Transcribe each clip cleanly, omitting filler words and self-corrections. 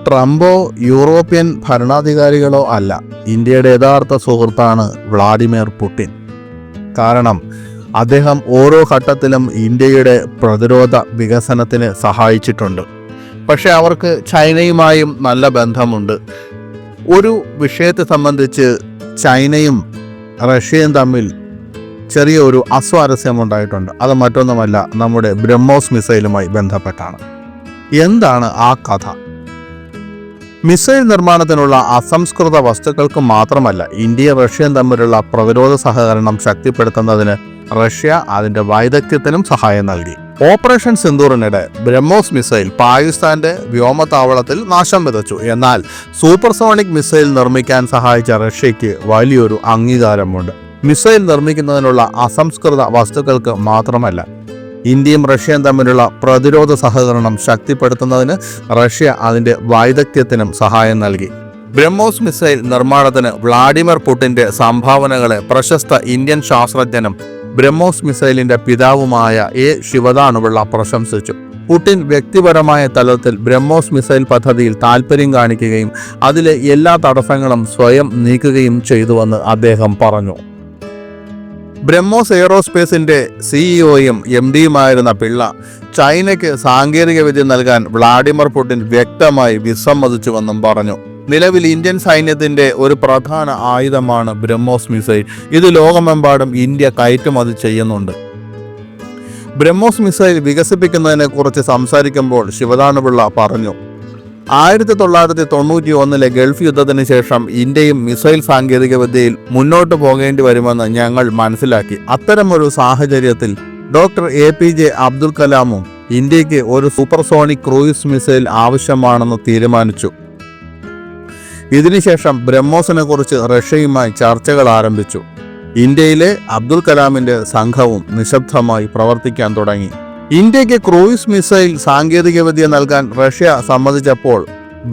ട്രംപോ European ഭരണാധികാരികളോ അല്ല, ഇന്ത്യയുടെ യഥാർത്ഥ സുഹൃത്താണ് വ്ളാഡിമിർ പുടിൻ. കാരണം അദ്ദേഹം ഓരോ ഘട്ടത്തിലും ഇന്ത്യയുടെ പ്രതിരോധ വികസനത്തിന് സഹായിച്ചിട്ടുണ്ട്. പക്ഷേ അവർക്ക് ചൈനയുമായും നല്ല ബന്ധമുണ്ട്. ഒരു വിഷയത്തെ സംബന്ധിച്ച് ചൈനയും റഷ്യയും തമ്മിൽ ചെറിയൊരു അസ്വാരസ്യമുണ്ടായിട്ടുണ്ട്. അത് മറ്റൊന്നുമല്ല, നമ്മുടെ ബ്രഹ്മോസ് മിസൈലുമായി ബന്ധപ്പെട്ടാണ്. എന്താണ് ആ കഥ? മിസൈൽ നിർമ്മാണത്തിനുള്ള അസംസ്കൃത വസ്തുക്കൾക്ക് മാത്രമല്ല, ഇന്ത്യയും റഷ്യയും തമ്മിലുള്ള പ്രതിരോധ സഹകരണം ശക്തിപ്പെടുത്തുന്നതിന് റഷ്യ അതിന്റെ വൈദഗ്ധ്യത്തിനും സഹായം നൽകി. ഓപ്പറേഷൻ സിന്ദൂറിനിടെ ബ്രഹ്മോസ് മിസൈൽ പാകിസ്ഥാന്റെ വ്യോമതാവളത്തിൽ നാശം വിതച്ചു. എന്നാൽ സൂപ്പർസോണിക് മിസൈൽ നിർമ്മിക്കാൻ സഹായിച്ച റഷ്യയ്ക്ക് വലിയൊരു അംഗീകാരമുണ്ട്. മിസൈൽ നിർമ്മിക്കുന്നതിനുള്ള അസംസ്കൃത വസ്തുക്കൾക്ക് മാത്രമല്ല, ഇന്ത്യയും റഷ്യയും തമ്മിലുള്ള പ്രതിരോധ സഹകരണം ശക്തിപ്പെടുത്തുന്നതിന് റഷ്യ അതിന്റെ വൈദഗ്ധ്യത്തിനും സഹായം നൽകി. ബ്രഹ്മോസ് മിസൈൽ നിർമ്മാണത്തിന് വ്ളാഡിമിർ പുടിന്റെ സംഭാവനകളെ പ്രശസ്ത ഇന്ത്യൻ ശാസ്ത്രജ്ഞനും ബ്രഹ്മോസ് മിസൈലിന്റെ പിതാവുമായ എ ശിവദാനുപിള്ള പ്രശംസിച്ചു. പുടിൻ വ്യക്തിപരമായ തലത്തിൽ ബ്രഹ്മോസ് മിസൈൽ പദ്ധതിയിൽ താൽപര്യം കാണിക്കുകയും അതിലെ എല്ലാ തടസ്സങ്ങളും സ്വയം നീക്കുകയും ചെയ്തുവെന്ന് അദ്ദേഹം പറഞ്ഞു. ബ്രഹ്മോസ് എയ്റോസ്പേസിന്റെ സിഇഒയും MDയുമായിരുന്ന പിള്ള ചൈനയ്ക്ക് സാങ്കേതികവിദ്യ നൽകാൻ വ്ളാഡിമിർ പുടിൻ വ്യക്തമായി വിസമ്മതിച്ചുവെന്നും പറഞ്ഞു. നിലവിൽ ഇന്ത്യൻ സൈന്യത്തിന്റെ ഒരു പ്രധാന ആയുധമാണ് ബ്രഹ്മോസ് മിസൈൽ. ഇത് ലോകമെമ്പാടും ഇന്ത്യ കയറ്റുമതി ചെയ്യുന്നുണ്ട്. ബ്രഹ്മോസ് മിസൈൽ വികസിപ്പിക്കുന്നതിനെ കുറിച്ച് സംസാരിക്കുമ്പോൾ ശിവദാനുപിള്ള പറഞ്ഞു, 1991 ഗൾഫ് യുദ്ധത്തിന് ശേഷം ഇന്ത്യയും മിസൈൽ സാങ്കേതികവിദ്യയിൽ മുന്നോട്ട് പോകേണ്ടി വരുമെന്ന് ഞങ്ങൾ മനസ്സിലാക്കി. അത്തരമൊരു സാഹചര്യത്തിൽ ഡോക്ടർ APJ അബ്ദുൽ കലാമും ഇന്ത്യക്ക് ഒരു സൂപ്പർസോണിക് ക്രൂയിസ് മിസൈൽ ആവശ്യമാണെന്ന് തീരുമാനിച്ചു. ഇതിനുശേഷം ബ്രഹ്മോസിനെ കുറിച്ച് റഷ്യയുമായി ചർച്ചകൾ ആരംഭിച്ചു. ഇന്ത്യയിലെ അബ്ദുൽ കലാമിന്റെ സംഘവും നിശബ്ദമായി പ്രവർത്തിക്കാൻ തുടങ്ങി. ഇന്ത്യക്ക് ക്രൂയിസ് മിസൈൽ സാങ്കേതികവിദ്യ നൽകാൻ റഷ്യ സമ്മതിച്ചപ്പോൾ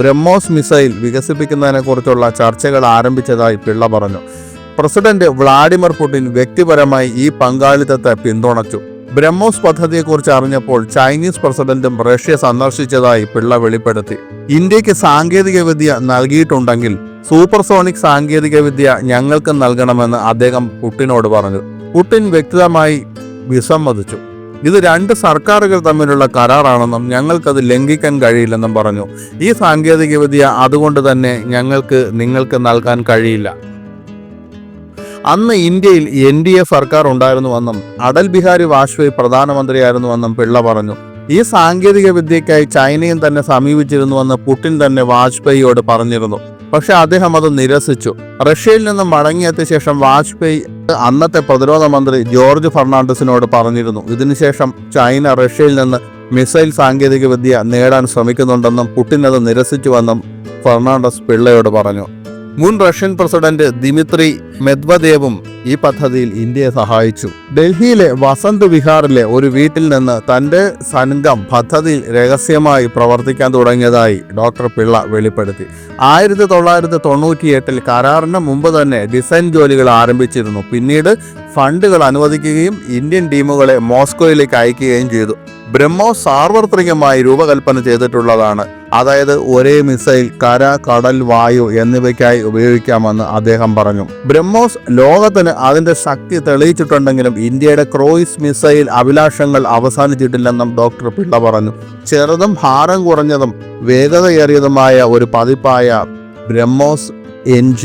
ബ്രഹ്മോസ് മിസൈൽ വികസിപ്പിക്കുന്നതിനെ കുറിച്ചുള്ള ചർച്ചകൾ ആരംഭിച്ചതായി പിള്ള പറഞ്ഞു. പ്രസിഡന്റ് വ്ളാഡിമിർ പുടിൻ വ്യക്തിപരമായി ഈ പങ്കാളിത്തത്തെ പിന്തുണച്ചു. ബ്രഹ്മോസ് പദ്ധതിയെക്കുറിച്ച് അറിഞ്ഞപ്പോൾ ചൈനീസ് പ്രസിഡന്റും റഷ്യ സന്ദർശിച്ചതായി പിള്ള വെളിപ്പെടുത്തി. ഇന്ത്യക്ക് സാങ്കേതികവിദ്യ നൽകിയിട്ടുണ്ടെങ്കിൽ സൂപ്പർസോണിക് സാങ്കേതികവിദ്യ ഞങ്ങൾക്ക് നൽകണമെന്ന് അദ്ദേഹം പുടിനോട് പറഞ്ഞു. പുടിൻ വ്യക്തിപരമായി വിസമ്മതിച്ചു. ഇത് രണ്ട് സർക്കാരുകൾ തമ്മിലുള്ള കരാറാണെന്നും ഞങ്ങൾക്കത് ലംഘിക്കാൻ കഴിയില്ലെന്നും പറഞ്ഞു. ഈ സാങ്കേതികവിദ്യ അതുകൊണ്ട് തന്നെ നിങ്ങൾക്ക് നൽകാൻ കഴിയില്ല. അന്ന് ഇന്ത്യയിൽ NDA സർക്കാർ ഉണ്ടായിരുന്നുവെന്നും അടൽ ബിഹാരി വാജ്പേയി പ്രധാനമന്ത്രിയായിരുന്നുവെന്നും പിള്ള പറഞ്ഞു. ഈ സാങ്കേതിക വിദ്യയ്ക്കായി ചൈനയും തന്നെ സമീപിച്ചിരുന്നുവെന്ന് പുടിൻ തന്നെ വാജ്പേയിയോട് പറഞ്ഞിരുന്നു. പക്ഷെ അദ്ദേഹം അത് നിരസിച്ചു. റഷ്യയിൽ നിന്ന് മടങ്ങിയെത്തിയ ശേഷം വാജ്പേയി അന്നത്തെ പ്രതിരോധ മന്ത്രി ജോർജ് ഫെർണാണ്ടസിനോട് പറഞ്ഞിരുന്നു. ഇതിനുശേഷം ചൈന റഷ്യയിൽ നിന്ന് മിസൈൽ സാങ്കേതികവിദ്യ നേടാൻ ശ്രമിക്കുന്നുണ്ടെന്നും പുടിൻ അത് നിരസിച്ചുവെന്നും ഫെർണാണ്ടസ് പിള്ളയോട് പറഞ്ഞു. മുൻ റഷ്യൻ പ്രസിഡന്റ് ദിമിത്രി മെദ്വദേവും ഈ പദ്ധതിയിൽ ഇന്ത്യയെ സഹായിച്ചു. ഡൽഹിയിലെ വസന്ത് വിഹാറിലെ ഒരു വീട്ടിൽ നിന്ന് തന്റെ സംഘം പദ്ധതിയിൽ രഹസ്യമായി പ്രവർത്തിക്കാൻ തുടങ്ങിയതായി ഡോക്ടർ പിള്ള വെളിപ്പെടുത്തി. 1998 കരാറിന് മുമ്പ് തന്നെ ഡിസൈൻ ജോലികൾ ആരംഭിച്ചിരുന്നു. പിന്നീട് ഫണ്ടുകൾ അനുവദിക്കുകയും ഇന്ത്യൻ ടീമുകളെ മോസ്കോയിലേക്ക് അയക്കുകയും ചെയ്തു. ബ്രഹ്മോസ് സാർവത്രികമായി രൂപകൽപ്പന ചെയ്തിട്ടുള്ളതാണ്. അതായത് ഒരേ മിസൈൽ കര, കടൽ, വായു എന്നിവയ്ക്കായി ഉപയോഗിക്കാമെന്ന് അദ്ദേഹം പറഞ്ഞു. ബ്രഹ്മോസ് ലോകത്തിന് അതിന്റെ ശക്തി തെളിയിച്ചിട്ടുണ്ടെങ്കിലും ഇന്ത്യയുടെ ക്രൂയിസ് മിസൈൽ അഭിലാഷങ്ങൾ അവസാനിച്ചിട്ടില്ലെന്നും ഡോക്ടർ പിള്ള പറഞ്ഞു. ചെറുതും ഭാരം കുറഞ്ഞതും വേഗതയേറിയതുമായ ഒരു പതിപ്പായ ബ്രഹ്മോസ് NG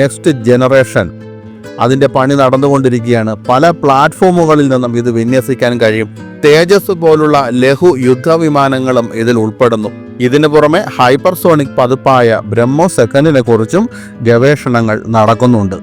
നെക്സ്റ്റ് ജനറേഷൻ അതിന്റെ പണി നടന്നുകൊണ്ടിരിക്കുകയാണ്. പല പ്ലാറ്റ്ഫോമുകളിൽ നിന്നും ഇത് വിന്യസിക്കാൻ കഴിയും. തേജസ് പോലുള്ള ലഘു യുദ്ധവിമാനങ്ങളും ഇതിൽ ഉൾപ്പെടുന്നു. ഇതിനു പുറമെ ഹൈപ്പർസോണിക് പതിപ്പായ ബ്രഹ്മോസ് സെക്കൻഡിനെ കുറിച്ചും ഗവേഷണങ്ങൾ നടക്കുന്നുണ്ട്.